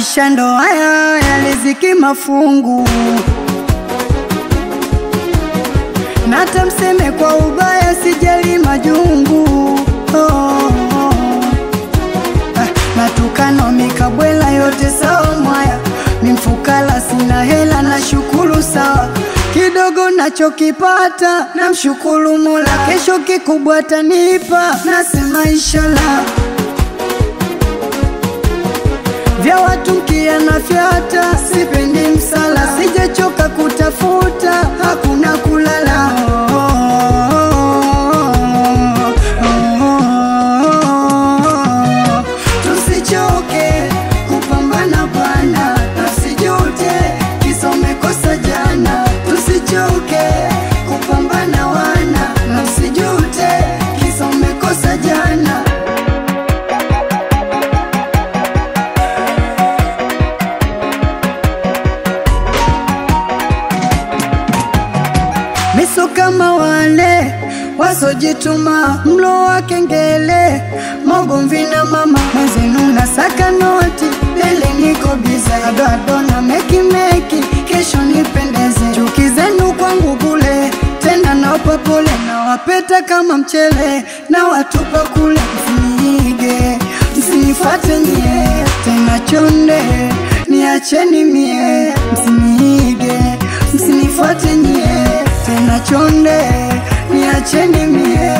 maisha ndo haya ya riziki mafungu, na tamseme kwa ubaya sijali majungu. Matukano mikabwela yote sawa mwaya, mimfukala sina hela na shukuru sawa, kidogo nachokipata na mshukuru Mola, kesho kikubwa tanipa nasema inshallah. Vya watu mkia na fyata sipendi msala, sijachoka kutafuta hakuna kulala. Tusichoke kupambana bwana, tusijute kisa umekosa jana. Tusichoke kupambana wana, tusijute kisa umekosa jana. Miso kama wale wasojituma, mlo wa kengele, magomvi na mama mwenzenu na saka noti, lele niko bize ado na meki, kesho nipendeze. Chuki zenu kwangu bule, tena nawapa pole, na wapeta kama mchele, na watupa kule. Msinige, msinifate nye, tena chonde, niacheni mie. Msinige, msinifate nye, tena chonde, niacheni mie.